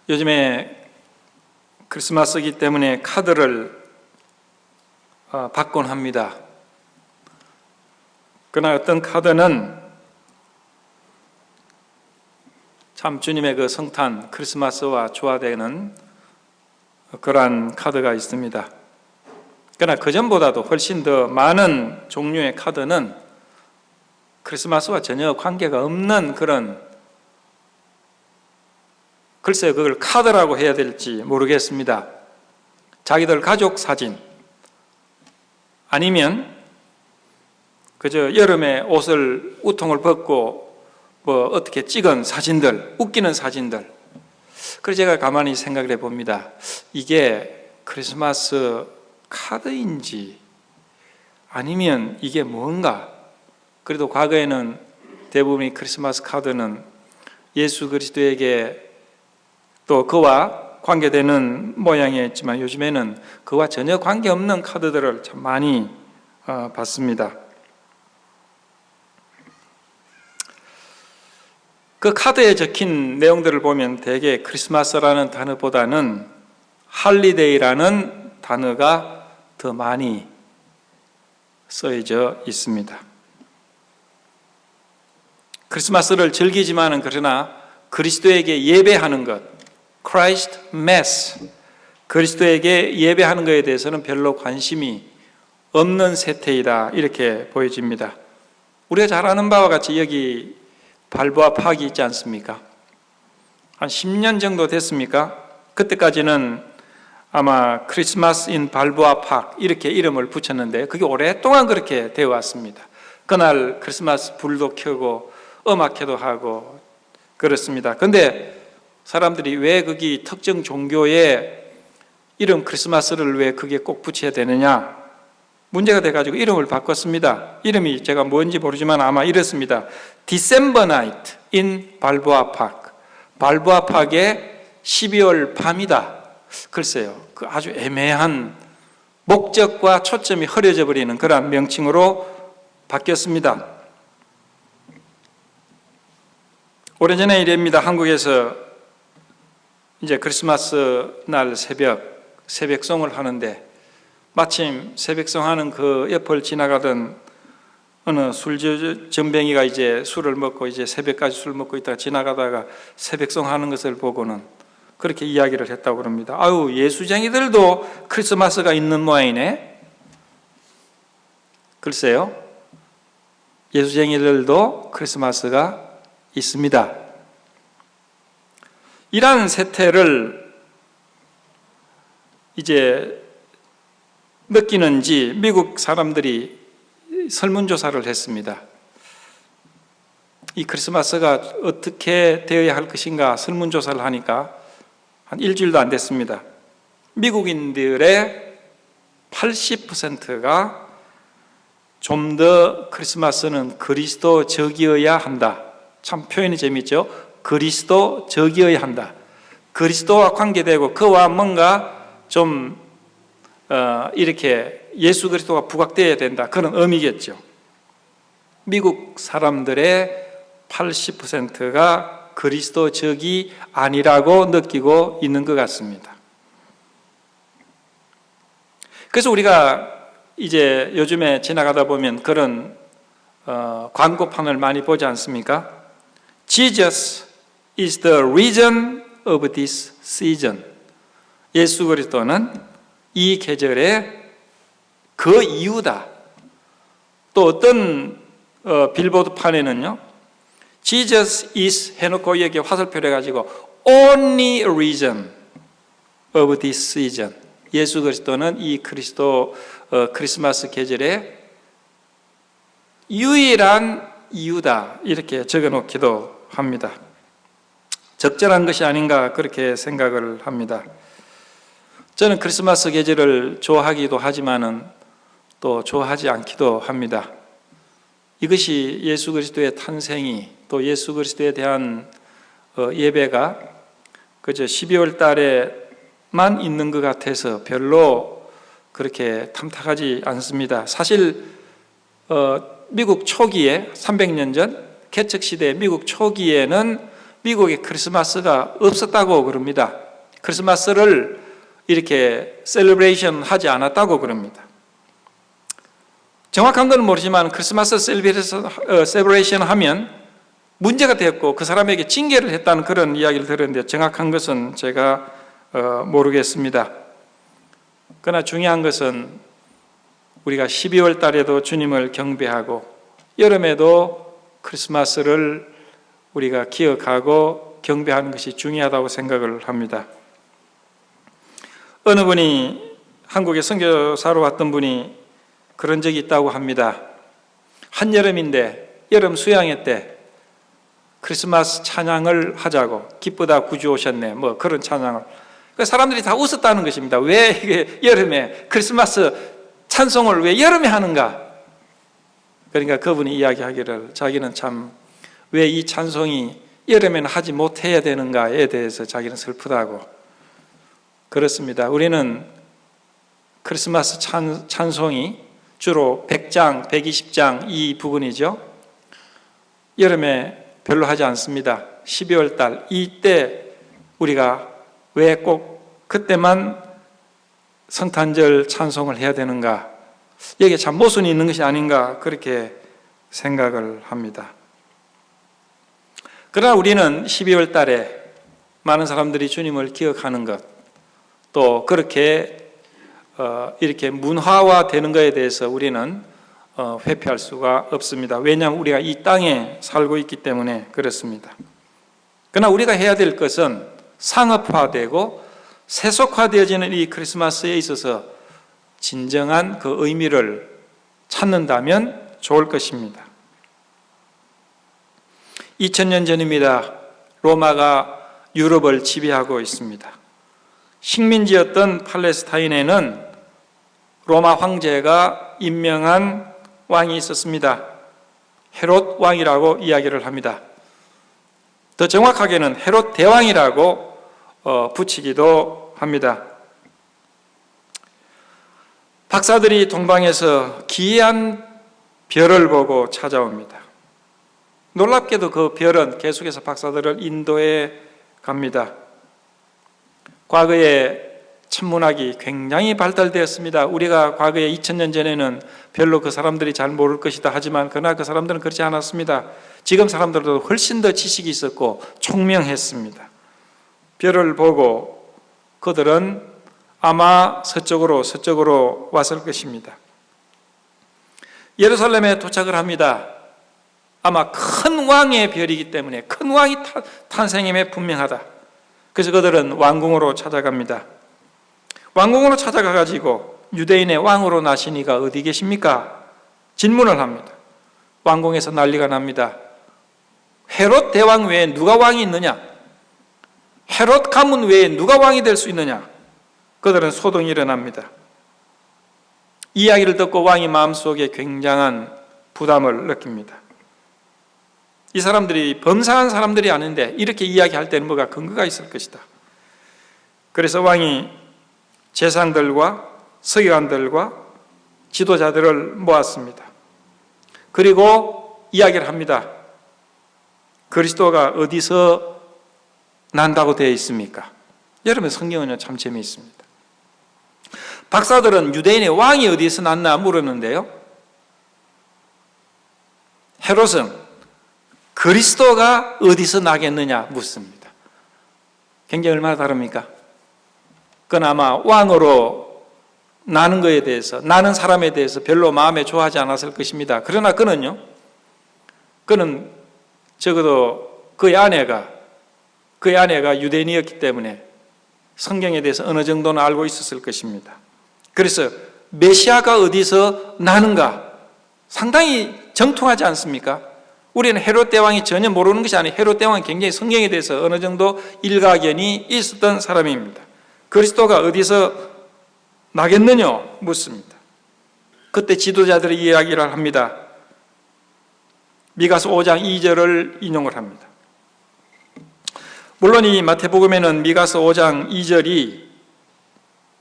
요즘에 크리스마스이기 때문에 카드를 받곤 합니다. 그러나 어떤 카드는 참 주님의 그 성탄 크리스마스와 조화되는 그러한 카드가 있습니다. 그러나 그전보다도 훨씬 더 많은 종류의 카드는 크리스마스와 전혀 관계가 없는 그런, 글쎄요, 그걸 카드라고 해야 될지 모르겠습니다. 자기들 가족 사진, 아니면 그저 여름에 옷을 우통을 벗고 어떻게 찍은 사진들, 웃기는 사진들. 그래서 제가 가만히 생각을 해봅니다. 이게 크리스마스 카드인지 아니면 이게 뭔가. 그래도 과거에는 대부분의 크리스마스 카드는 예수 그리스도에게 또 그와 관계되는 모양이었지만 요즘에는 그와 전혀 관계없는 카드들을 참 많이 받습니다. 그 카드에 적힌 내용들을 보면 대개 크리스마스라는 단어보다는 할리데이라는 단어가 더 많이 쓰여져 있습니다. 크리스마스를 즐기지만은 그러나 그리스도에게 예배하는 것, Christ Mass, 그리스도에게 예배하는 것에 대해서는 별로 관심이 없는 세태이다, 이렇게 보여집니다. 우리가 잘 아는 바와 같이 여기 발보아 파악이 있지 않습니까? 한 10년 정도 됐습니까? 그때까지는 아마 크리스마스 인 발보아 팍 이렇게 이름을 붙였는데 그게 오랫동안 그렇게 되어 왔습니다. 그날 크리스마스 불도 켜고 음악회도 하고 그렇습니다. 그런데 사람들이 왜 거기 특정 종교의 이름 크리스마스를 왜 그게 꼭 붙여야 되느냐 문제가 돼가지고 이름을 바꿨습니다. 이름이 제가 뭔지 모르지만 아마 이렇습니다. December Night in 발보아 팍, 발보아 팍의 12월 밤이다. 글쎄요, 그 아주 애매한 목적과 초점이 흐려져 버리는 그런 명칭으로 바뀌었습니다. 오래전에 이랬습니다. 한국에서 이제 크리스마스 날 새벽송을 하는데 마침 새벽송 하는 그 옆을 지나가던 어느 술전뱅이가 이제 술을 먹고 이제 새벽까지 술 먹고 있다가 지나가다가 새벽송 하는 것을 보고는 그렇게 이야기를 했다고 그럽니다. 아유, 예수쟁이들도 크리스마스가 있는 모양이네. 글쎄요, 예수쟁이들도 크리스마스가 있습니다. 이러한 세태를 이제 느끼는지 미국 사람들이 설문조사를 했습니다. 이 크리스마스가 어떻게 되어야 할 것인가 설문조사를 하니까 한 일주일도 안 됐습니다. 미국인들의 80%가 좀 더 크리스마스는 그리스도적이어야 한다. 참 표현이 재미있죠? 그리스도적이어야 한다. 그리스도와 관계되고 그와 뭔가 좀 이렇게 예수 그리스도가 부각되어야 된다, 그런 의미겠죠. 미국 사람들의 80%가 그리스도적이 아니라고 느끼고 있는 것 같습니다. 그래서 우리가 이제 요즘에 지나가다 보면 그런 광고판을 많이 보지 않습니까? Jesus is the reason of this season. 예수 그리스도는 이 계절의 그 이유다. 또 어떤 빌보드판에는요, Jesus is 해놓고 여기에 화살표를 해가지고 only reason of this season. 예수 그리스도는 이 크리스마스 계절의 유일한 이유다, 이렇게 적어놓기도 합니다. 적절한 것이 아닌가 그렇게 생각을 합니다. 저는 크리스마스 계절을 좋아하기도 하지만은 또 좋아하지 않기도 합니다. 이것이 예수 그리스도의 탄생이, 또 예수 그리스도에 대한 예배가 그저 12월 달에만 있는 것 같아서 별로 그렇게 탐탁하지 않습니다. 사실 미국 초기에 300년 전 개척 시대 미국 초기에는 미국에 크리스마스가 없었다고 그럽니다. 크리스마스를 이렇게 셀러브레이션 하지 않았다고 그럽니다. 정확한 건 모르지만 크리스마스 셀러브레이션 하면 문제가 되었고 그 사람에게 징계를 했다는 그런 이야기를 들었는데 정확한 것은 제가 모르겠습니다. 그러나 중요한 것은 우리가 12월 달에도 주님을 경배하고 여름에도 크리스마스를 우리가 기억하고 경배하는 것이 중요하다고 생각을 합니다. 어느 분이 한국에 선교사로 왔던 분이 그런 적이 있다고 합니다. 한여름인데 여름 수양회 때 크리스마스 찬양을 하자고 기쁘다 구주 오셨네 뭐 그런 찬양을 사람들이 다 웃었다는 것입니다. 왜 이게 여름에 크리스마스 찬송을 왜 여름에 하는가? 그러니까 그분이 이야기하기를 자기는 참 왜 이 찬송이 여름에는 하지 못해야 되는가에 대해서 자기는 슬프다고. 그렇습니다. 우리는 크리스마스 찬송이 주로 100장, 120장 이 부분이죠. 여름에 별로 하지 않습니다. 12월 달 이때 우리가 왜 꼭 그때만 성탄절 찬송을 해야 되는가? 여기에 참 모순이 있는 것이 아닌가 그렇게 생각을 합니다. 그러나 우리는 12월 달에 많은 사람들이 주님을 기억하는 것, 또 그렇게 이렇게 문화화되는 것에 대해서 우리는 회피할 수가 없습니다. 왜냐하면 우리가 이 땅에 살고 있기 때문에 그렇습니다. 그러나 우리가 해야 될 것은 상업화되고 세속화되어지는 이 크리스마스에 있어서 진정한 그 의미를 찾는다면 좋을 것입니다. 2000년 전입니다. 로마가 유럽을 지배하고 있습니다. 식민지였던 팔레스타인에는 로마 황제가 임명한 왕이 있었습니다. 헤롯 왕이라고 이야기를 합니다. 더 정확하게는 헤롯 대왕이라고 붙이기도 합니다. 박사들이 동방에서 기이한 별을 보고 찾아옵니다. 놀랍게도 그 별은 계속해서 박사들을 인도해 갑니다. 과거에 천문학이 굉장히 발달되었습니다. 우리가 과거에 2000년 전에는 별로 그 사람들이 잘 모를 것이다 하지만 그러나 그 사람들은 그렇지 않았습니다. 지금 사람들도 훨씬 더 지식이 있었고 총명했습니다. 별을 보고 그들은 아마 서쪽으로 왔을 것입니다. 예루살렘에 도착을 합니다. 아마 큰 왕의 별이기 때문에 큰 왕이 탄생임에 분명하다. 그래서 그들은 왕궁으로 찾아갑니다. 왕궁으로 찾아가가지고 유대인의 왕으로 나신 이가 어디 계십니까? 질문을 합니다. 왕궁에서 난리가 납니다. 헤롯 대왕 외에 누가 왕이 있느냐? 헤롯 가문 외에 누가 왕이 될 수 있느냐? 그들은 소동이 일어납니다. 이 이야기를 듣고 왕이 마음속에 굉장한 부담을 느낍니다. 이 사람들이 범상한 사람들이 아닌데 이렇게 이야기할 때는 뭐가 근거가 있을 것이다. 그래서 왕이 제상들과 서기관들과 지도자들을 모았습니다. 그리고 이야기를 합니다. 그리스도가 어디서 난다고 되어 있습니까? 여러분 성경은 참 재미있습니다. 박사들은 유대인의 왕이 어디서 났나 물었는데요. 헤롯은 그리스도가 어디서 나겠느냐 묻습니다. 굉장히 얼마나 다릅니까? 그건 아마 왕으로 나는 것에 대해서, 나는 사람에 대해서 별로 마음에 좋아하지 않았을 것입니다. 그러나 그는 적어도 그의 아내가 유대인이었기 때문에 성경에 대해서 어느 정도는 알고 있었을 것입니다. 그래서 메시아가 어디서 나는가 상당히 정통하지 않습니까? 우리는 헤롯 대왕이 전혀 모르는 것이 아니에요. 헤롯 대왕은 굉장히 성경에 대해서 어느 정도 일가견이 있었던 사람입니다. 그리스도가 어디서 나겠느냐 묻습니다. 그때 지도자들이 이야기를 합니다. 미가서 5장 2절을 인용을 합니다. 물론 이 마태복음에는 미가서 5장 2절이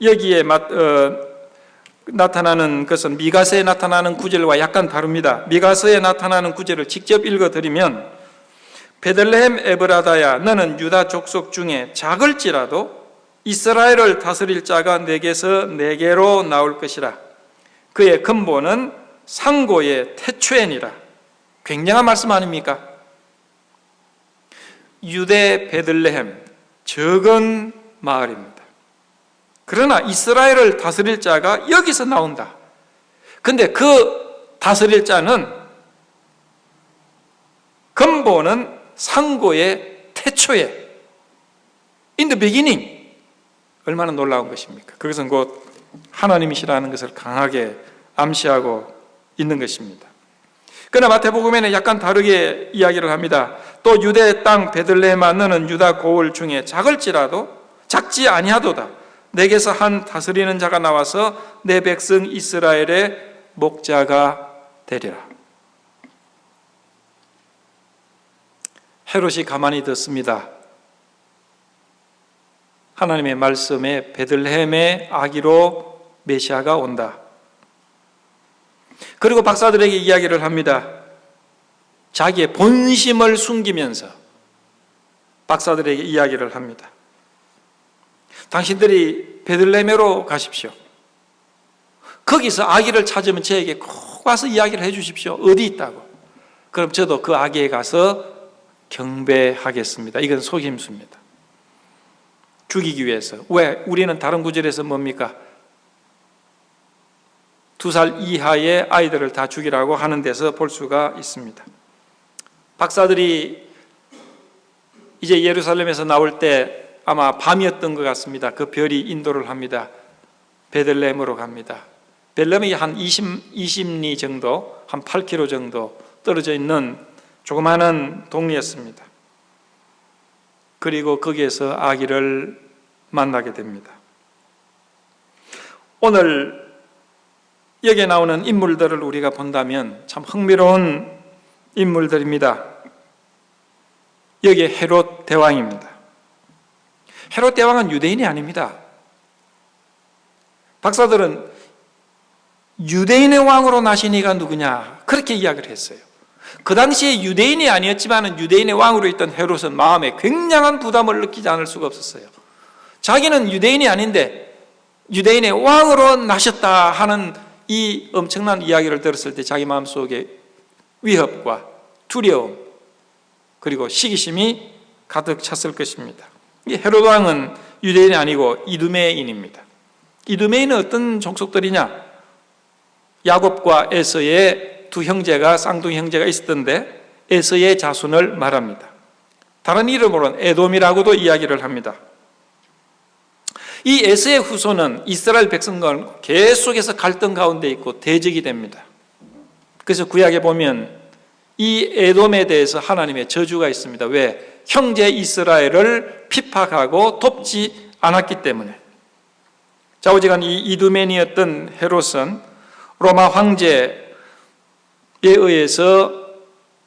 여기에 나타나는 것은 미가서에 나타나는 구절과 약간 다릅니다. 미가서에 나타나는 구절을 직접 읽어드리면 베들레헴 에브라다야, 너는 유다 족속 중에 작을지라도 이스라엘을 다스릴 자가 내게서 내게로 나올 것이라. 그의 근본은 상고의 태초에니라. 굉장한 말씀 아닙니까? 유대 베들레헴, 적은 마을입니다. 그러나 이스라엘을 다스릴 자가 여기서 나온다. 근데 그 다스릴 자는 근본은 상고의 태초에, in the beginning. 얼마나 놀라운 것입니까? 그것은 곧 하나님이시라는 것을 강하게 암시하고 있는 것입니다. 그러나 마태복음에는 약간 다르게 이야기를 합니다. 또 유대 땅 베들레헴아, 너는 유다 고을 중에 작을지라도 작지 아니하도다. 내게서 한 다스리는 자가 나와서 내 백성 이스라엘의 목자가 되리라. 헤롯이 가만히 듣습니다. 하나님의 말씀에 베들레헴의 아기로 메시아가 온다. 그리고 박사들에게 이야기를 합니다. 자기의 본심을 숨기면서 박사들에게 이야기를 합니다. 당신들이 베들레헴으로 가십시오. 거기서 아기를 찾으면 저에게 꼭 와서 이야기를 해 주십시오. 어디 있다고. 그럼 저도 그 아기에 가서 경배하겠습니다. 이건 속임수입니다. 죽이기 위해서. 왜? 우리는 다른 구절에서 뭡니까? 2살 이하의 아이들을 다 죽이라고 하는 데서 볼 수가 있습니다. 박사들이 이제 예루살렘에서 나올 때 아마 밤이었던 것 같습니다. 그 별이 인도를 합니다. 베들레헴으로 갑니다. 베들레헴이 한 20리 정도, 한 8km 정도 떨어져 있는 조그마한 동네였습니다. 그리고 거기에서 아기를 만나게 됩니다. 오늘 여기에 나오는 인물들을 우리가 본다면 참 흥미로운 인물들입니다. 여기에 헤롯 대왕입니다. 헤롯 대왕은 유대인이 아닙니다. 박사들은 유대인의 왕으로 나신 이가 누구냐 그렇게 이야기를 했어요. 그 당시에 유대인이 아니었지만 유대인의 왕으로 있던 헤롯은 마음에 굉장한 부담을 느끼지 않을 수가 없었어요. 자기는 유대인이 아닌데 유대인의 왕으로 나셨다 하는 이 엄청난 이야기를 들었을 때 자기 마음속에 위협과 두려움 그리고 시기심이 가득 찼을 것입니다. 이 헤롯 왕은 유대인이 아니고 이두메인입니다. 이두메인은 어떤 족속들이냐? 야곱과 에서의 두 형제가 쌍둥이 형제가 있었던데 에서의 자손을 말합니다. 다른 이름으로는 에돔이라고도 이야기를 합니다. 이 에서의 후손은 이스라엘 백성과 계속해서 갈등 가운데 있고 대적이 됩니다. 그래서 구약에 보면 이 에돔에 대해서 하나님의 저주가 있습니다. 왜? 형제 이스라엘을 핍박하고 돕지 않았기 때문에. 좌우지간 이 이두메니였던 헤롯은 로마 황제에 의해서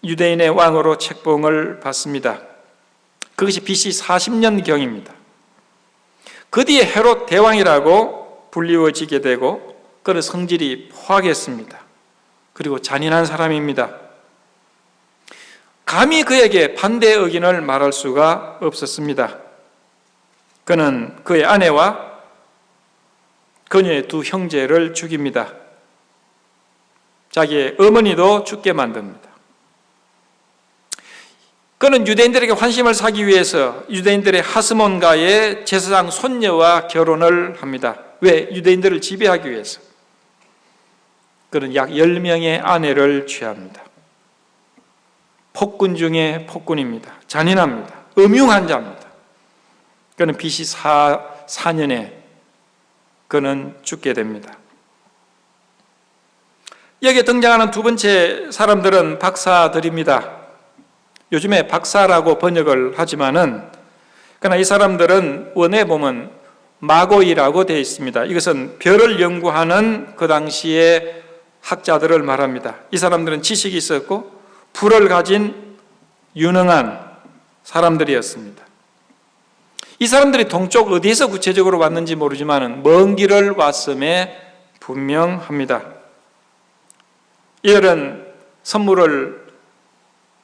유대인의 왕으로 책봉을 받습니다. 그것이 BC 40년경입니다. 그 뒤에 헤롯 대왕이라고 불리워지게 되고 그는 성질이 포악했습니다. 그리고 잔인한 사람입니다. 감히 그에게 반대 의견을 말할 수가 없었습니다. 그는 그의 아내와 그녀의 두 형제를 죽입니다. 자기의 어머니도 죽게 만듭니다. 그는 유대인들에게 환심을 사기 위해서 유대인들의 하스몬가의 제사장 손녀와 결혼을 합니다. 왜? 유대인들을 지배하기 위해서. 그는 약 10명의 아내를 취합니다. 폭군 중에 폭군입니다. 잔인합니다. 음흉한 자입니다. 그는 BC 4년에 그는 죽게 됩니다. 여기에 등장하는 두 번째 사람들은 박사들입니다. 요즘에 박사라고 번역을 하지만은 그러나 이 사람들은 원에 보면 마고이라고 되어 있습니다. 이것은 별을 연구하는 그 당시의 학자들을 말합니다. 이 사람들은 지식이 있었고 불을 가진 유능한 사람들이었습니다. 이 사람들이 동쪽 어디에서 구체적으로 왔는지 모르지만 먼 길을 왔음에 분명합니다. 이들은 선물을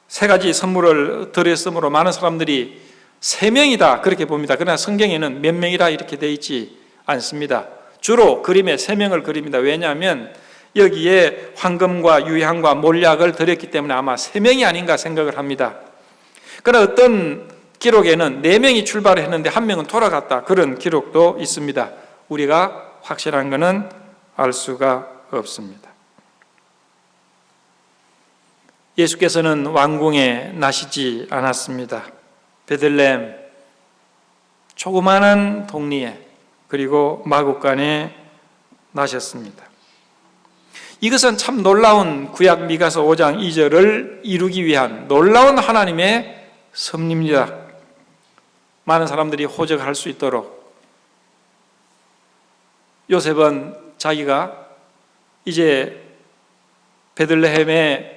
세 가지 선물을 드렸으므로 많은 사람들이 세 명이다 그렇게 봅니다. 그러나 성경에는 몇 명이라 이렇게 되어 있지 않습니다. 주로 그림에 세 명을 그립니다. 왜냐하면 여기에 황금과 유향과 몰약을 드렸기 때문에 아마 세 명이 아닌가 생각을 합니다. 그러나 어떤 기록에는 네 명이 출발했는데 한 명은 돌아갔다 그런 기록도 있습니다. 우리가 확실한 것은 알 수가 없습니다. 예수께서는 왕궁에 나시지 않았습니다. 베들레헴 조그마한 동리에 그리고 마구간에 나셨습니다. 이것은 참 놀라운 구약 미가서 5장 2절을 이루기 위한 놀라운 하나님의 섭리입니다. 많은 사람들이 호적할 수 있도록 요셉은 자기가 이제 베들레헴의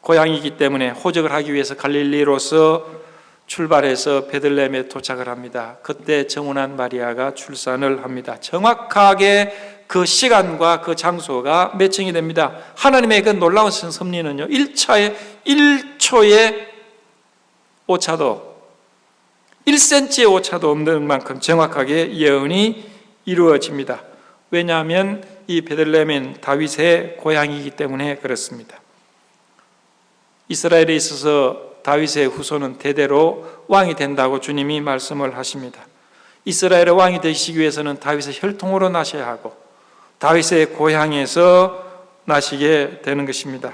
고향이기 때문에 호적을 하기 위해서 갈릴리로서 출발해서 베들레헴에 도착을 합니다. 그때 정혼한 마리아가 출산을 합니다. 정확하게 그 시간과 그 장소가 매칭이 됩니다. 하나님의 그 놀라운 섭리는요, 1초의 오차도 1cm의 오차도 없는 만큼 정확하게 예언이 이루어집니다. 왜냐하면 이 베들레헴은 다윗의 고향이기 때문에 그렇습니다. 이스라엘에 있어서 다윗의 후손은 대대로 왕이 된다고 주님이 말씀을 하십니다. 이스라엘의 왕이 되시기 위해서는 다윗의 혈통으로 나셔야 하고 다윗의 고향에서 나시게 되는 것입니다.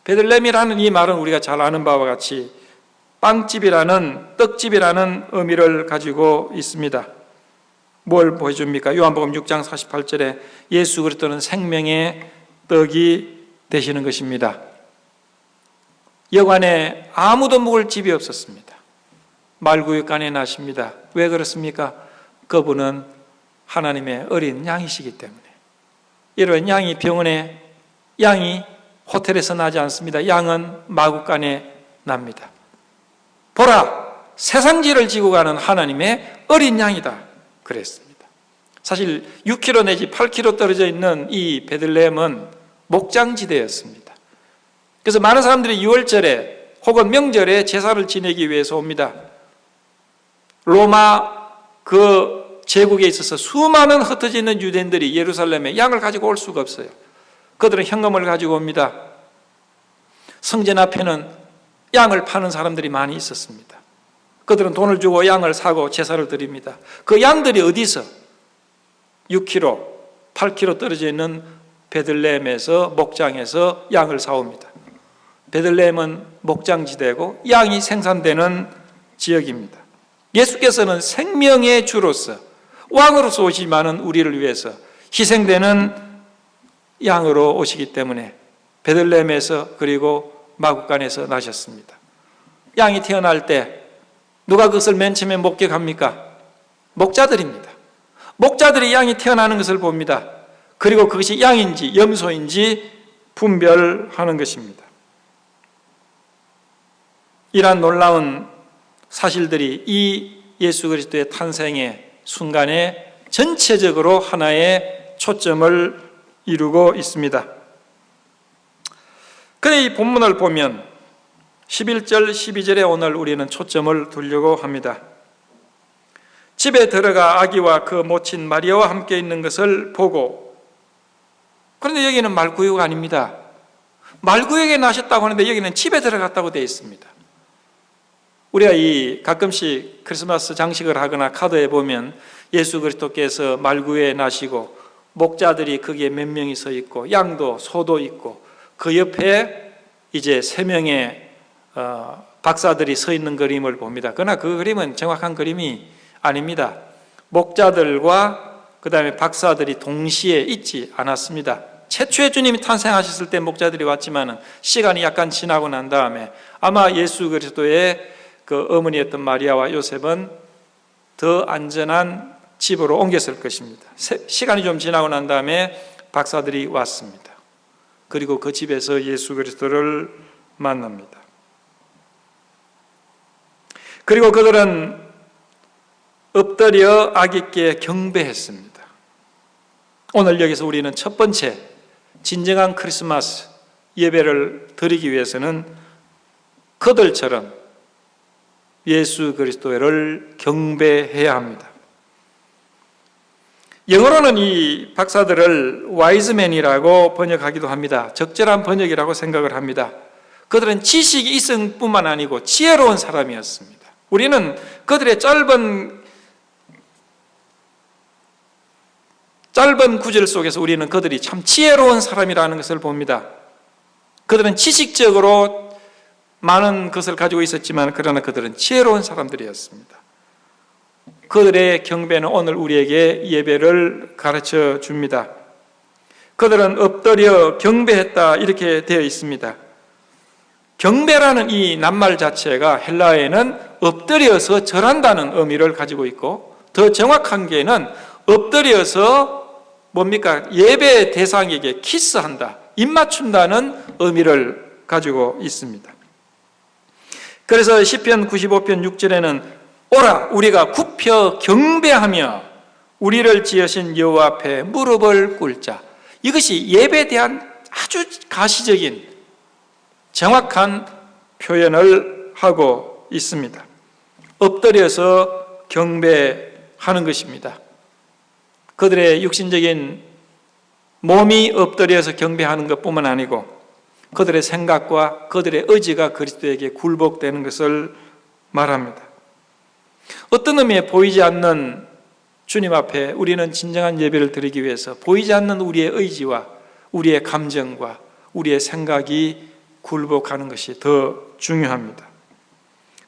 베들레헴이라는 이 말은 우리가 잘 아는 바와 같이 빵집이라는 떡집이라는 의미를 가지고 있습니다. 뭘 보여줍니까? 요한복음 6장 48절에 예수 그리스도는 생명의 떡이 되시는 것입니다. 여관에 아무도 묵을 집이 없었습니다. 말구유간에 나십니다. 왜 그렇습니까? 그분은 하나님의 어린 양이시기 때문에. 이런 양이 병원에, 양이 호텔에서 나지 않습니다. 양은 마구간에 납니다. 보라, 세상지를 지고 가는 하나님의 어린 양이다 그랬습니다. 사실 6km 내지 8km 떨어져 있는 이 베들레헴은 목장지대였습니다. 그래서 많은 사람들이 6월절에 혹은 명절에 제사를 지내기 위해서 옵니다. 로마 그 제국에 있어서 수많은 흩어져 있는 유대인들이 예루살렘에 양을 가지고 올 수가 없어요. 그들은 현금을 가지고 옵니다. 성전 앞에는 양을 파는 사람들이 많이 있었습니다. 그들은 돈을 주고 양을 사고 제사를 드립니다. 그 양들이 어디서 6km, 8km 떨어져 있는 베들레헴에서 목장에서 양을 사옵니다. 베들레헴은 목장지대고 양이 생산되는 지역입니다. 예수께서는 생명의 주로서 왕으로서 오시지만은 우리를 위해서 희생되는 양으로 오시기 때문에 베들레헴에서 그리고 마구간에서 나셨습니다. 양이 태어날 때 누가 그것을 맨 처음에 목격합니까? 목자들입니다. 목자들이 양이 태어나는 것을 봅니다. 그리고 그것이 양인지 염소인지 분별하는 것입니다. 이러한 놀라운 사실들이 이 예수 그리스도의 탄생의 순간에 전체적으로 하나의 초점을 이루고 있습니다. 그런데 이 본문을 보면 11절, 12절에 오늘 우리는 초점을 두려고 합니다. 집에 들어가 아기와 그 모친 마리아와 함께 있는 것을 보고, 그런데 여기는 말구유가 아닙니다. 말구유에 나셨다고 하는데 여기는 집에 들어갔다고 되어 있습니다. 우리가 가끔씩 크리스마스 장식을 하거나 카드에 보면 예수 그리스도께서 말구유에 나시고 목자들이 거기에 몇 명이 서 있고 양도 소도 있고 그 옆에 이제 3명의 박사들이 서 있는 그림을 봅니다. 그러나 그 그림은 정확한 그림이 아닙니다. 목자들과 그 다음에 박사들이 동시에 있지 않았습니다. 최초의 주님이 탄생하셨을 때 목자들이 왔지만 시간이 약간 지나고 난 다음에 아마 예수 그리스도의 그 어머니였던 마리아와 요셉은 더 안전한 집으로 옮겼을 것입니다. 시간이 좀 지나고 난 다음에 박사들이 왔습니다. 그리고 그 집에서 예수 그리스도를 만납니다. 그리고 그들은 엎드려 아기께 경배했습니다. 오늘 여기서 우리는 첫 번째 진정한 크리스마스 예배를 드리기 위해서는 그들처럼 예수 그리스도를 경배해야 합니다. 영어로는 이 박사들을 와이즈맨이라고 번역하기도 합니다. 적절한 번역이라고 생각을 합니다. 그들은 지식이 있을 뿐만 아니고 지혜로운 사람이었습니다. 우리는 그들의 짧은 구절 속에서 우리는 그들이 참 지혜로운 사람이라는 것을 봅니다. 그들은 지식적으로 많은 것을 가지고 있었지만 그러나 그들은 지혜로운 사람들이었습니다. 그들의 경배는 오늘 우리에게 예배를 가르쳐 줍니다. 그들은 엎드려 경배했다 이렇게 되어 있습니다. 경배라는 이 낱말 자체가 헬라어에는 엎드려서 절한다는 의미를 가지고 있고 더 정확한 게는 엎드려서 뭡니까? 예배 대상에게 키스한다, 입 맞춘다는 의미를 가지고 있습니다. 그래서 시편 95편 6절에는 오라 우리가 굽혀 경배하며 우리를 지으신 여호와 앞에 무릎을 꿇자. 이것이 예배에 대한 아주 가시적인 정확한 표현을 하고 있습니다. 엎드려서 경배하는 것입니다. 그들의 육신적인 몸이 엎드려서 경배하는 것뿐만 아니고 그들의 생각과 그들의 의지가 그리스도에게 굴복되는 것을 말합니다. 어떤 의미에 보이지 않는 주님 앞에 우리는 진정한 예배를 드리기 위해서 보이지 않는 우리의 의지와 우리의 감정과 우리의 생각이 굴복하는 것이 더 중요합니다.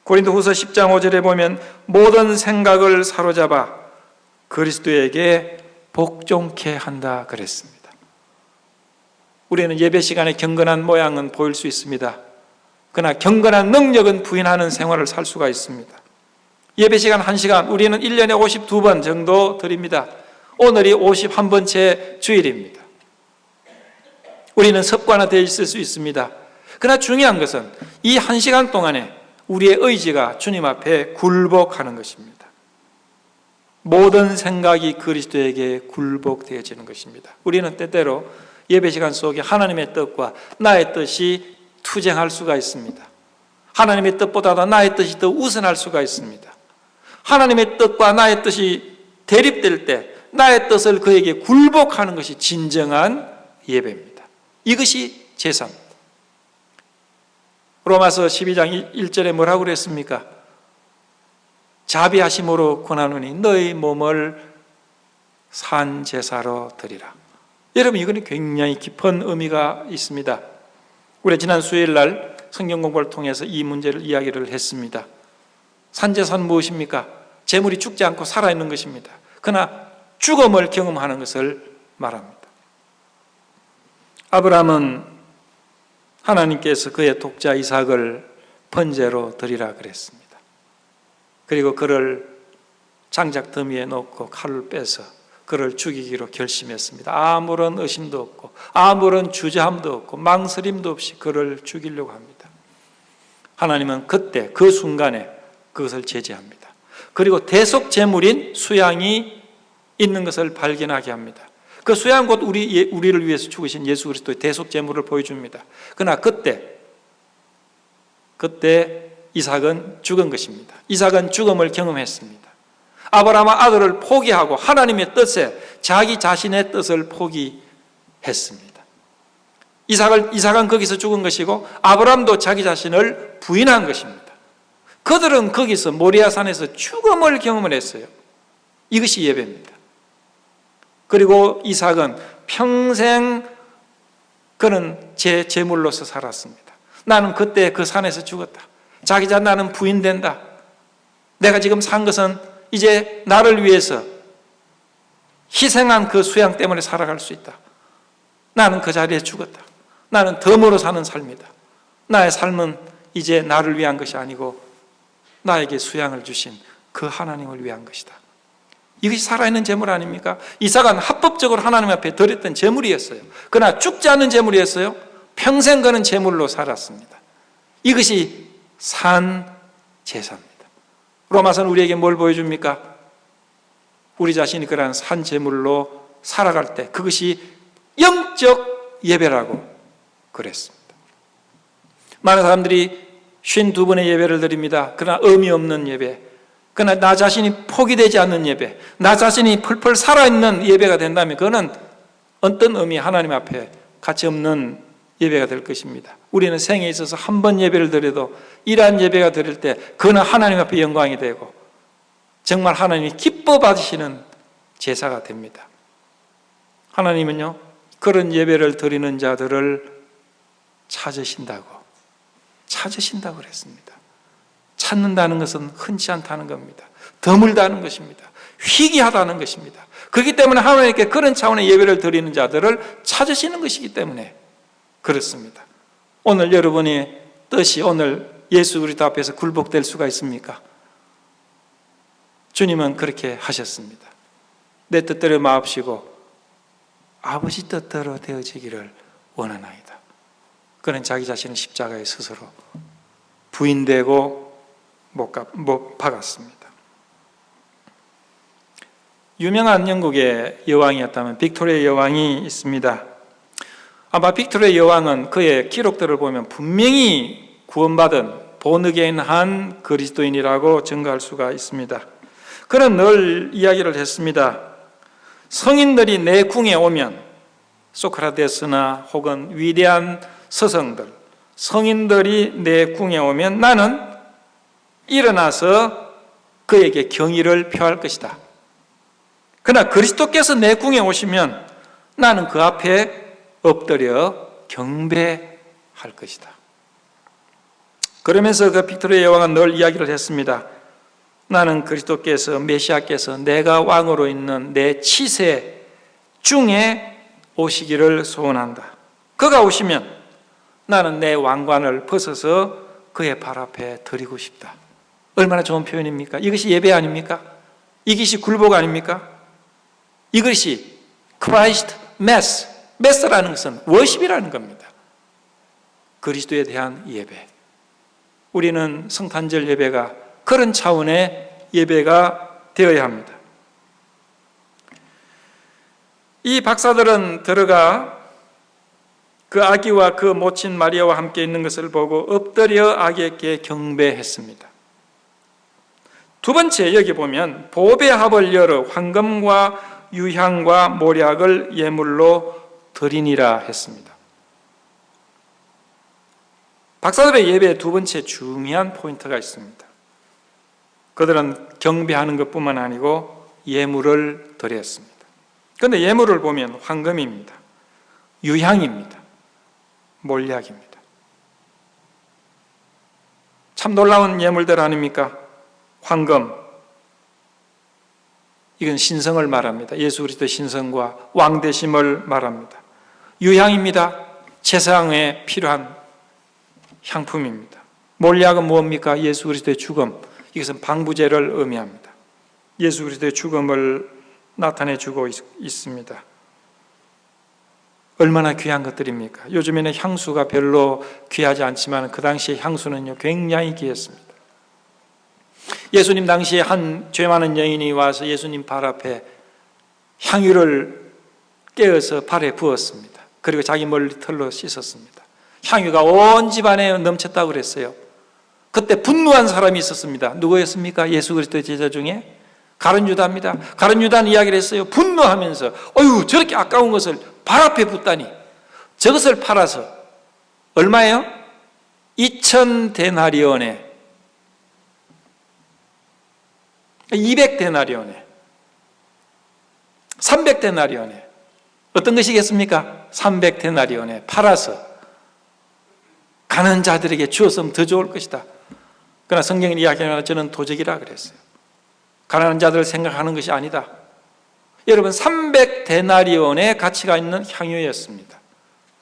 고린도후서 10장 5절에 보면 모든 생각을 사로잡아 그리스도에게 복종케 한다 그랬습니다. 우리는 예배 시간에 경건한 모양은 보일 수 있습니다. 그러나 경건한 능력은 부인하는 생활을 살 수가 있습니다. 예배 시간 1시간, 우리는 1년에 52번 정도 드립니다. 오늘이 51번째 주일입니다. 우리는 습관화되어 있을 수 있습니다. 그러나 중요한 것은 이 1시간 동안에 우리의 의지가 주님 앞에 굴복하는 것입니다. 모든 생각이 그리스도에게 굴복되어지는 것입니다. 우리는 때때로 예배 시간 속에 하나님의 뜻과 나의 뜻이 투쟁할 수가 있습니다. 하나님의 뜻보다 나의 뜻이 더 우선할 수가 있습니다. 하나님의 뜻과 나의 뜻이 대립될 때 나의 뜻을 그에게 굴복하는 것이 진정한 예배입니다. 이것이 제사입니다. 로마서 12장 1절에 뭐라고 그랬습니까? 자비하심으로 권하노니 너희 몸을 산 제사로 드리라. 여러분, 이거는 굉장히 깊은 의미가 있습니다. 우리 지난 수요일 날 성경 공부를 통해서 이 문제를 이야기를 했습니다. 산제사는 무엇입니까? 재물이 죽지 않고 살아있는 것입니다. 그러나 죽음을 경험하는 것을 말합니다. 아브라함은 하나님께서 그의 독자 이삭을 번제로 드리라 그랬습니다. 그리고 그를 장작 더미에 놓고 칼을 빼서 그를 죽이기로 결심했습니다. 아무런 의심도 없고 아무런 주저함도 없고 망설임도 없이 그를 죽이려고 합니다. 하나님은 그때 그 순간에 그것을 제지합니다. 그리고 대속 제물인 수양이 있는 것을 발견하게 합니다. 그 수양 곧 우리를 위해서 죽으신 예수 그리스도의 대속 제물을 보여줍니다. 그러나 그때 이삭은 죽은 것입니다. 이삭은 죽음을 경험했습니다. 아브라함은 아들을 포기하고 하나님의 뜻에 자기 자신의 뜻을 포기했습니다. 이삭은 거기서 죽은 것이고 아브라함도 자기 자신을 부인한 것입니다. 그들은 거기서 모리아산에서 죽음을 경험을 했어요. 이것이 예배입니다. 그리고 이삭은 평생 그는 제 제물로서 살았습니다. 나는 그때 그 산에서 죽었다. 자기 자 나는 부인된다. 내가 지금 산 것은 이제 나를 위해서 희생한 그 수양 때문에 살아갈 수 있다. 나는 그 자리에 죽었다. 나는 덤으로 사는 삶이다. 나의 삶은 이제 나를 위한 것이 아니고 나에게 수양을 주신 그 하나님을 위한 것이다. 이것이 살아있는 제물 아닙니까? 이삭은 합법적으로 하나님 앞에 드렸던 제물이었어요. 그러나 죽지 않는 제물이었어요. 평생 그는 제물로 살았습니다. 이것이 산 제사입니다. 로마서는 우리에게 뭘 보여줍니까? 우리 자신이 그러한 산 제물로 살아갈 때 그것이 영적 예배라고 그랬습니다. 많은 사람들이 52번의 예배를 드립니다. 그러나 의미 없는 예배, 그러나 나 자신이 포기되지 않는 예배, 나 자신이 펄펄 살아있는 예배가 된다면 그거는 어떤 의미, 하나님 앞에 가치 없는 예배가 될 것입니다. 우리는 생에 있어서 한 번 예배를 드려도 이러한 예배가 드릴 때 그거는 하나님 앞에 영광이 되고 정말 하나님이 기뻐 받으시는 제사가 됩니다. 하나님은요, 그런 예배를 드리는 자들을 찾으신다고 그랬습니다. 찾는다는 것은 흔치 않다는 겁니다. 드물다는 것입니다. 희귀하다는 것입니다. 그렇기 때문에 하나님께 그런 차원의 예배를 드리는 자들을 찾으시는 것이기 때문에 그렇습니다. 오늘 여러분의 뜻이 오늘 예수 그리스도 앞에서 굴복될 수가 있습니까? 주님은 그렇게 하셨습니다. 내 뜻대로 마옵시고 아버지 뜻대로 되어지기를 원하나이다. 그는 자기 자신을 십자가에 스스로 부인되고 못 박았습니다. 유명한 영국의 여왕이었다면 빅토리아 여왕이 있습니다. 아마 빅토리아 여왕은 그의 기록들을 보면 분명히 구원받은 본어게인한 그리스도인이라고 증거할 수가 있습니다. 그는 늘 이야기를 했습니다. 성인들이 내 궁에 오면, 소크라테스나 혹은 위대한 서성들, 성인들이 내 궁에 오면 나는 일어나서 그에게 경의를 표할 것이다. 그러나 그리스도께서 내 궁에 오시면 나는 그 앞에 엎드려 경배할 것이다. 그러면서 그 빅토리아 여왕은 늘 이야기를 했습니다. 나는 그리스도께서, 메시아께서 내가 왕으로 있는 내 치세 중에 오시기를 소원한다. 그가 오시면 나는 내 왕관을 벗어서 그의 발 앞에 드리고 싶다. 얼마나 좋은 표현입니까? 이것이 예배 아닙니까? 이것이 굴복 아닙니까? 이것이 Christ Mass, 메스라는 것은 워십이라는 겁니다. 그리스도에 대한 예배. 우리는 성탄절 예배가 그런 차원의 예배가 되어야 합니다. 이 박사들은 들어가 그 아기와 그 모친 마리아와 함께 있는 것을 보고 엎드려 아기에게 경배했습니다. 두 번째, 여기 보면 보배 합을 열어 황금과 유향과 모략을 예물로 드리니라 했습니다. 박사들의 예배의 두 번째 중요한 포인트가 있습니다. 그들은 경배하는 것뿐만 아니고 예물을 드렸습니다. 그런데 예물을 보면 황금입니다. 유향입니다. 몰약입니다. 참 놀라운 예물들 아닙니까? 황금, 이건 신성을 말합니다. 예수 그리스도의 신성과 왕되심을 말합니다. 유향입니다. 제사장에 필요한 향품입니다. 몰약은 무엇입니까? 예수 그리스도의 죽음, 이것은 방부제를 의미합니다. 예수 그리스도의 죽음을 나타내주고 있습니다. 얼마나 귀한 것들입니까? 요즘에는 향수가 별로 귀하지 않지만 그 당시에 향수는요 굉장히 귀했습니다. 예수님 당시에 한 죄 많은 여인이 와서 예수님 발 앞에 향유를 깨어서 발에 부었습니다. 그리고 자기 머리털로 씻었습니다. 향유가 온 집안에 넘쳤다고 그랬어요. 그때 분노한 사람이 있었습니다. 누구였습니까? 예수 그리스도의 제자 중에 가룟 유다입니다. 가룟 유다는 이야기를 했어요. 분노하면서 어휴, 저렇게 아까운 것을 발 앞에 붓다니. 저것을 팔아서 얼마예요? 2,000데나리온에 200데나리온에 300데나리온에 어떤 것이겠습니까? 300데나리온에 팔아서 가난한 자들에게 주었으면 더 좋을 것이다. 그러나 성경이 이야기하는 저는 도적이라 그랬어요. 가난한 자들을 생각하는 것이 아니다. 여러분, 300데나리온의 가치가 있는 향유였습니다.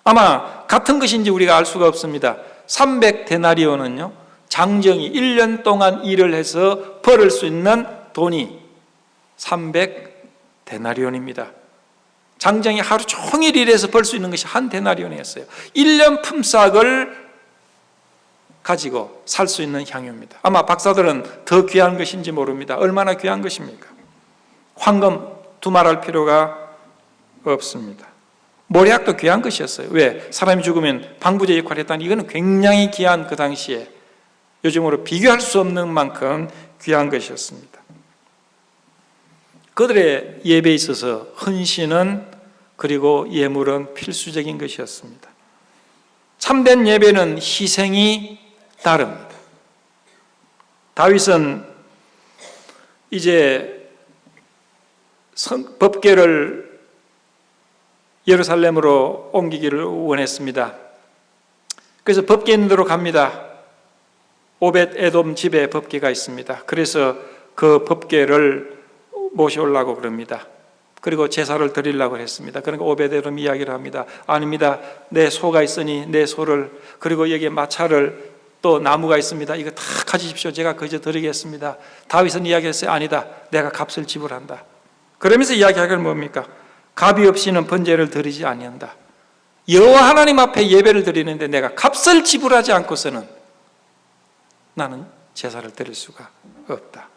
아마 같은 것인지 우리가 알 수가 없습니다. 300데나리온은요 장정이 1년 동안 일을 해서 벌을 수 있는 돈이 300데나리온입니다. 장정이 하루 종일 일해서 벌 수 있는 것이 한 데나리온이었어요. 1년 품삯을 가지고 살 수 있는 향유입니다. 아마 박사들은 더 귀한 것인지 모릅니다. 얼마나 귀한 것입니까? 황금 두말할 필요가 없습니다. 모략도 귀한 것이었어요. 왜? 사람이 죽으면 방부제 역할을 했다니 이거는 굉장히 귀한 그 당시에 요즘으로 비교할 수 없는 만큼 귀한 것이었습니다. 그들의 예배에 있어서 헌신은 그리고 예물은 필수적인 것이었습니다. 참된 예배는 희생이 다릅니다. 다윗은 이제 법궤를 예루살렘으로 옮기기를 원했습니다. 그래서 법궤 있는 데로 갑니다. 오벳 에돔 집에 법궤가 있습니다. 그래서 그 법궤를 모셔오려고 그럽니다. 그리고 제사를 드리려고 했습니다. 그러니까 오벳 에돔 이야기를 합니다. 아닙니다. 내 소가 있으니 내 소를, 그리고 여기에 마차를, 또 나무가 있습니다. 이거 다 가지십시오. 제가 그저 드리겠습니다. 다윗은 이야기했어요. 아니다. 내가 값을 지불한다. 그러면서 이야기하기는 뭡니까? 값이 없이는 번제를 드리지 아니한다. 여호와 하나님 앞에 예배를 드리는데 내가 값을 지불하지 않고서는 나는 제사를 드릴 수가 없다.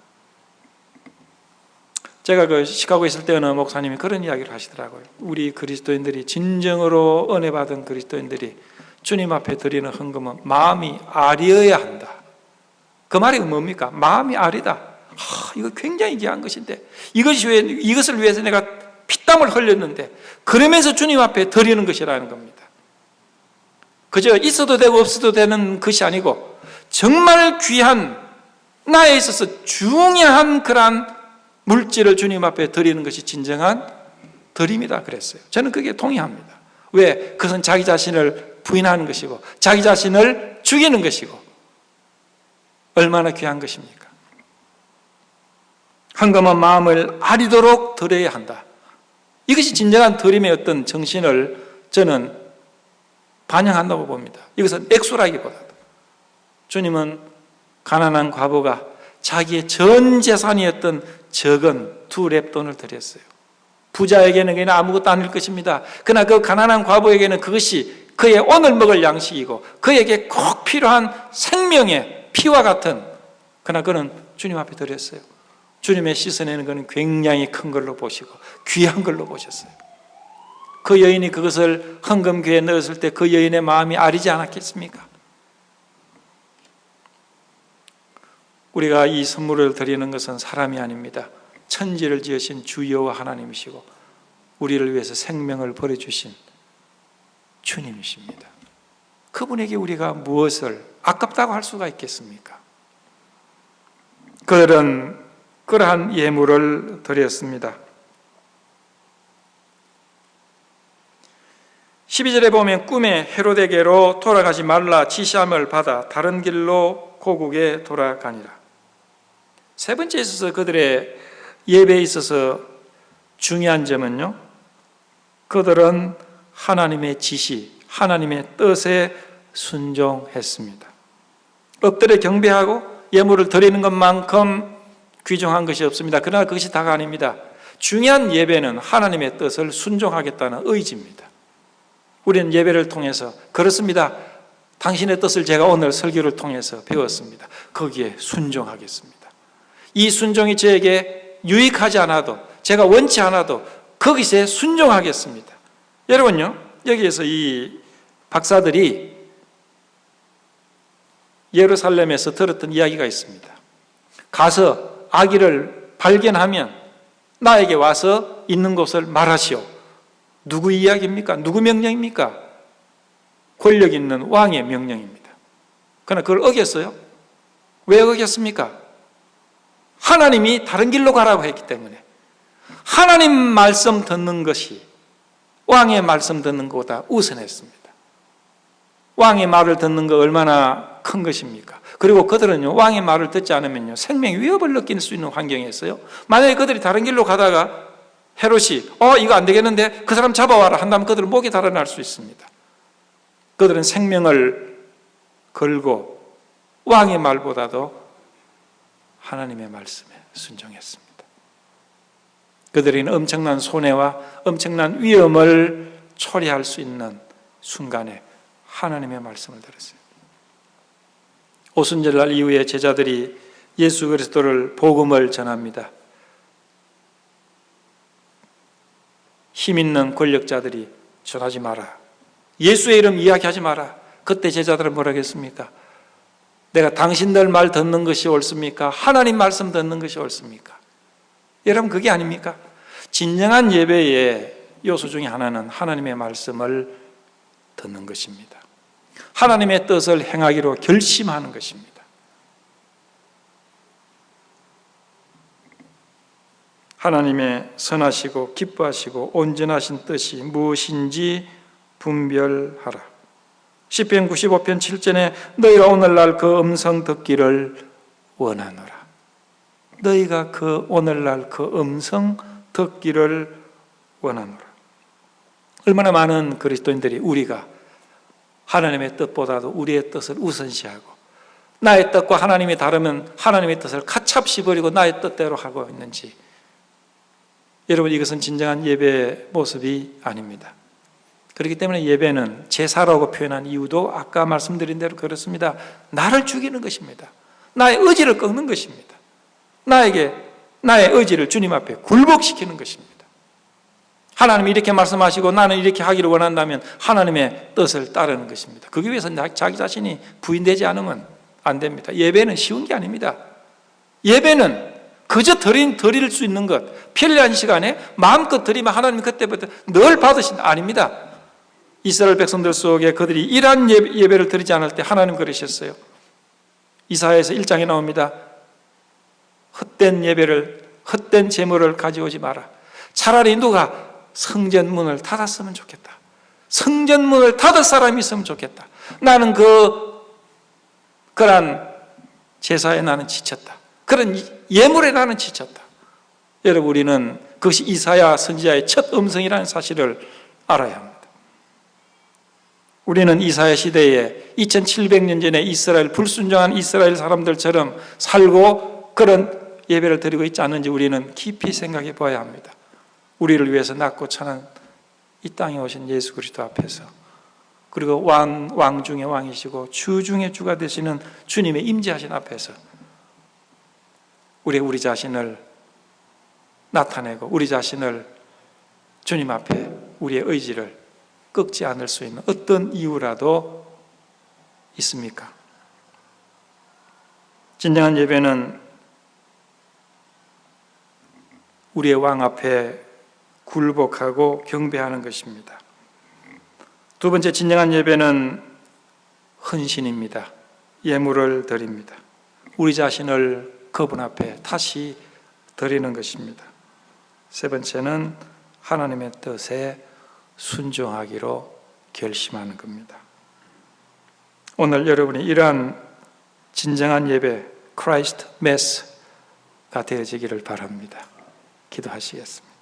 제가 그 시카고에 있을 때 어느 목사님이 그런 이야기를 하시더라고요. 우리 그리스도인들이, 진정으로 은혜 받은 그리스도인들이 주님 앞에 드리는 헌금은 마음이 아리어야 한다. 그 말이 뭡니까? 마음이 아리다. 이거 굉장히 귀한 것인데, 이것을 위해서 내가 피땀을 흘렸는데, 그러면서 주님 앞에 드리는 것이라는 겁니다. 그저 있어도 되고 없어도 되는 것이 아니고 정말 귀한, 나에 있어서 중요한 그러한 물질을 주님 앞에 드리는 것이 진정한 드림이다 그랬어요. 저는 그게 동의합니다. 왜? 그것은 자기 자신을 부인하는 것이고 자기 자신을 죽이는 것이고 얼마나 귀한 것입니까? 헌금은 마음을 아리도록 드려야 한다. 이것이 진정한 드림의 어떤 정신을 저는 반영한다고 봅니다. 이것은 액수라기보다도 주님은 가난한 과부가 자기의 전 재산이었던 적은 2렙돈을 드렸어요. 부자에게는 그냥 아무것도 아닐 것입니다. 그러나 그 가난한 과부에게는 그것이 그의 오늘 먹을 양식이고 그에게 꼭 필요한 생명의 피와 같은, 그러나 그는 주님 앞에 드렸어요. 주님의 씻어내는 것은 굉장히 큰 걸로 보시고 귀한 걸로 보셨어요. 그 여인이 그것을 헌금궤에 넣었을 때 그 여인의 마음이 아리지 않았겠습니까? 우리가 이 선물을 드리는 것은 사람이 아닙니다. 천지를 지으신 주 여호와 하나님이시고 우리를 위해서 생명을 버려주신 주님이십니다. 그분에게 우리가 무엇을 아깝다고 할 수가 있겠습니까? 그들은 그러한 예물을 드렸습니다. 12절에 보면 꿈에 헤로데게로 돌아가지 말라 지시함을 받아 다른 길로 고국에 돌아가니라. 세 번째에 있어서 그들의 예배에 있어서 중요한 점은요, 그들은 하나님의 지시, 하나님의 뜻에 순종했습니다. 엎드려 경배하고 예물을 드리는 것만큼 귀중한 것이 없습니다. 그러나 그것이 다가 아닙니다. 중요한 예배는 하나님의 뜻을 순종하겠다는 의지입니다. 우리는 예배를 통해서, 그렇습니다, 당신의 뜻을 제가 오늘 설교를 통해서 배웠습니다. 거기에 순종하겠습니다. 이 순종이 저에게 유익하지 않아도, 제가 원치 않아도 거기서 순종하겠습니다. 여러분요, 여기에서 이 박사들이 예루살렘에서 들었던 이야기가 있습니다. 가서 아기를 발견하면 나에게 와서 있는 곳을 말하시오. 누구 이야기입니까? 누구 명령입니까? 권력 있는 왕의 명령입니다. 그러나 그걸 어겼어요? 왜 어겼습니까? 하나님이 다른 길로 가라고 했기 때문에. 하나님 말씀 듣는 것이 왕의 말씀 듣는 것보다 우선했습니다. 왕의 말을 듣는 거 얼마나 큰 것입니까? 그리고 그들은요, 왕의 말을 듣지 않으면요, 생명 위협을 느낄 수 있는 환경이었어요. 만약에 그들이 다른 길로 가다가 헤롯이 이거 안 되겠는데 그 사람 잡아와라 한다면 그들은 목이 달아날 수 있습니다. 그들은 생명을 걸고 왕의 말보다도 하나님의 말씀에 순종했습니다. 그들은 엄청난 손해와 엄청난 위험을 초래할 수 있는 순간에 하나님의 말씀을 들었어요. 오순절날 이후에 제자들이 예수 그리스도를 복음을 전합니다. 힘 있는 권력자들이 전하지 마라. 예수의 이름 이야기하지 마라. 그때 제자들은 뭐라 했습니까? 내가 당신들 말 듣는 것이 옳습니까? 하나님 말씀 듣는 것이 옳습니까? 여러분, 그게 아닙니까? 진정한 예배의 요소 중에 하나는 하나님의 말씀을 듣는 것입니다. 하나님의 뜻을 행하기로 결심하는 것입니다. 하나님의 선하시고 기뻐하시고 온전하신 뜻이 무엇인지 분별하라. 시편 95편 7절에 너희가 오늘날 그 음성 듣기를 원하노라. 너희가 오늘날 그 음성 듣기를 원하노라. 얼마나 많은 그리스도인들이 우리가 하나님의 뜻보다도 우리의 뜻을 우선시하고 나의 뜻과 하나님이 다르면 하나님의 뜻을 가차없이 버리고 나의 뜻대로 하고 있는지, 여러분, 이것은 진정한 예배의 모습이 아닙니다. 그렇기 때문에 예배는 제사라고 표현한 이유도 아까 말씀드린 대로 그렇습니다. 나를 죽이는 것입니다. 나의 의지를 꺾는 것입니다. 나의 의지를 주님 앞에 굴복시키는 것입니다. 하나님이 이렇게 말씀하시고 나는 이렇게 하기를 원한다면 하나님의 뜻을 따르는 것입니다. 그기 위해서 자기 자신이 부인되지 않으면 안 됩니다. 예배는 쉬운 게 아닙니다. 예배는 그저 드릴 수 있는 것, 편리한 시간에 마음껏 드리면 하나님 그때부터 늘 받으신다. 아닙니다. 이스라엘 백성들 속에 그들이 이러한 예배를 드리지 않을 때 하나님 그러셨어요. 이사야에서 1장에 나옵니다. 헛된 제물을 가져오지 마라. 차라리 누가 성전문을 닫았으면 좋겠다. 성전문을 닫을 사람이 있으면 좋겠다. 나는 그러한 제사에 나는 지쳤다. 그런 예물에 나는 지쳤다. 여러분, 우리는 그것이 이사야 선지자의 첫 음성이라는 사실을 알아야 합니다. 우리는 이사야 시대에 2700년 전에 이스라엘, 불순종한 이스라엘 사람들처럼 살고 그런 예배를 드리고 있지 않은지 우리는 깊이 생각해 봐야 합니다. 우리를 위해서 낳고 천한 이 땅에 오신 예수 그리스도 앞에서, 그리고 왕 중의 왕이시고 주 중의 주가 되시는 주님의 임재하신 앞에서 우리 자신을 나타내고 우리 자신을 주님 앞에 우리의 의지를 꺾지 않을 수 있는 어떤 이유라도 있습니까? 진정한 예배는 우리의 왕 앞에 굴복하고 경배하는 것입니다. 두 번째, 진정한 예배는 헌신입니다. 예물을 드립니다. 우리 자신을 그분 앞에 다시 드리는 것입니다. 세 번째는 하나님의 뜻에 순종하기로 결심하는 겁니다. 오늘 여러분이 이러한 진정한 예배, 크라이스트 메스가 되어지기를 바랍니다. 기도하시겠습니다.